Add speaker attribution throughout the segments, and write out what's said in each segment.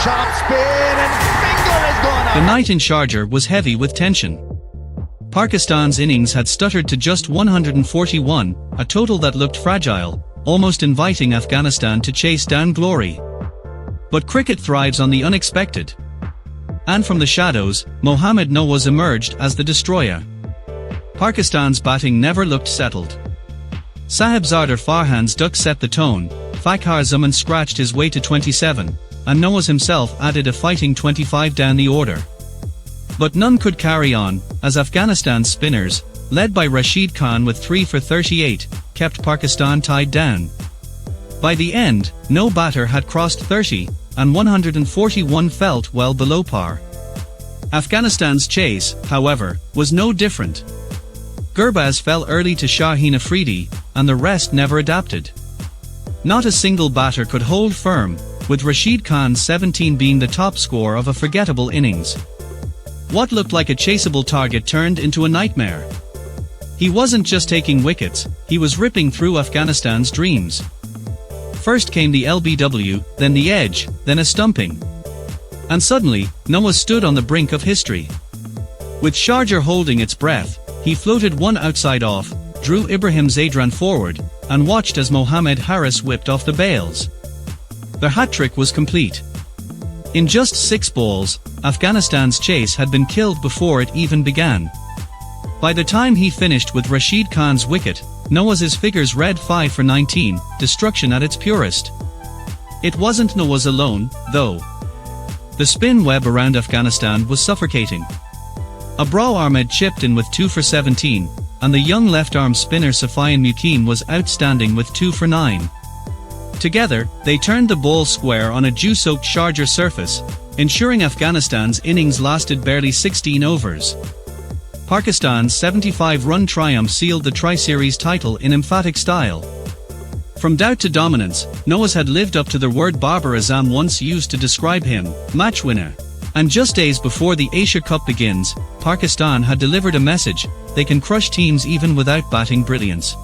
Speaker 1: top spin, and finger has gone out.
Speaker 2: The night in Sharjah was heavy with tension. Pakistan's innings had stuttered to just 141, a total that looked fragile, almost inviting Afghanistan to chase down glory. But cricket thrives on the unexpected. And from the shadows, Mohammad Nawaz emerged as the destroyer. Pakistan's batting never looked settled. Sahibzada Farhan's duck set the tone, Fakhar Zaman scratched his way to 27, and Nawaz himself added a fighting 25 down the order. But none could carry on, as Afghanistan's spinners, led by Rashid Khan with 3 for 38, kept Pakistan tied down. By the end, no batter had crossed 30, and 141 felt well below par. Afghanistan's chase, however, was no different. Gurbaz fell early to Shaheen Afridi, and the rest never adapted. Not a single batter could hold firm, with Rashid Khan's 17 being the top score of a forgettable innings. What looked like a chaseable target turned into a nightmare. He wasn't just taking wickets, he was ripping through Afghanistan's dreams. First came the LBW, then the edge, then a stumping. And suddenly, Nawaz stood on the brink of history. With Sharjah holding its breath, he floated one outside off, drew Ibrahim Zadran forward, and watched as Mohammad Haris whipped off the bails. The hat-trick was complete. In just 6 balls, Afghanistan's chase had been killed before it even began. By the time he finished with Rashid Khan's wicket, Nawaz's figures read 5 for 19, destruction at its purest. It wasn't Nawaz alone, though. The spin web around Afghanistan was suffocating. Abrar Ahmed chipped in with 2 for 17, and the young left-arm spinner Safian Muqeem was outstanding with 2 for 9. Together, they turned the ball square on a dew-soaked Sharjah surface, ensuring Afghanistan's innings lasted barely 16 overs. Pakistan's 75-run triumph sealed the Tri-Series title in emphatic style. From doubt to dominance, Nawaz had lived up to the word Babar Azam once used to describe him, match winner. And just days before the Asia Cup begins, Pakistan had delivered a message: they can crush teams even without batting brilliance.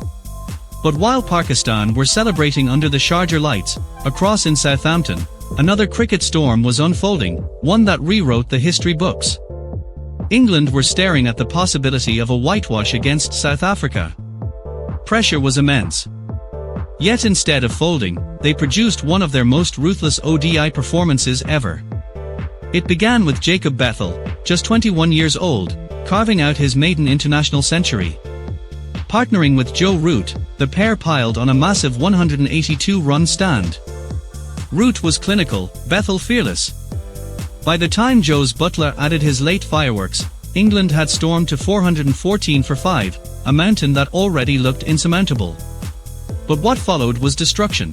Speaker 2: But while Pakistan were celebrating under the Sharjah lights, across in Southampton, another cricket storm was unfolding, one that rewrote the history books. England were staring at the possibility of a whitewash against South Africa. Pressure was immense. Yet instead of folding, they produced one of their most ruthless ODI performances ever. It began with Jacob Bethel, just 21 years old, carving out his maiden international century. Partnering with Joe Root, the pair piled on a massive 182-run stand. Root was clinical, Bethel fearless. By the time Joe's butler added his late fireworks, England had stormed to 414 for 5, a mountain that already looked insurmountable. But what followed was destruction.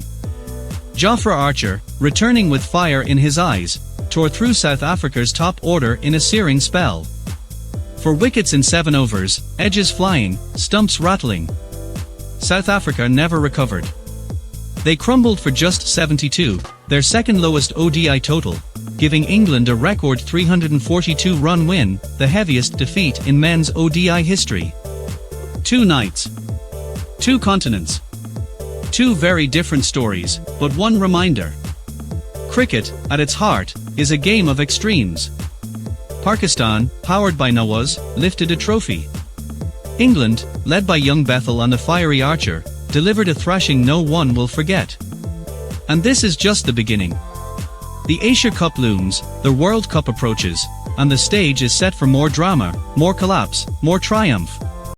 Speaker 2: Jofra Archer, returning with fire in his eyes, tore through South Africa's top order in a searing spell. For wickets in 7 overs, edges flying, stumps rattling. South Africa never recovered. They crumbled for just 72, their second lowest ODI total, giving England a record 342-run win, the heaviest defeat in men's ODI history. 2 nights. 2 continents. 2 very different stories, but one reminder. Cricket, at its heart, is a game of extremes. Pakistan, powered by Nawaz, lifted a trophy. England, led by young Bethel and the fiery Archer, delivered a thrashing no one will forget. And this is just the beginning. The Asia Cup looms, the World Cup approaches, and the stage is set for more drama, more collapse, more triumph.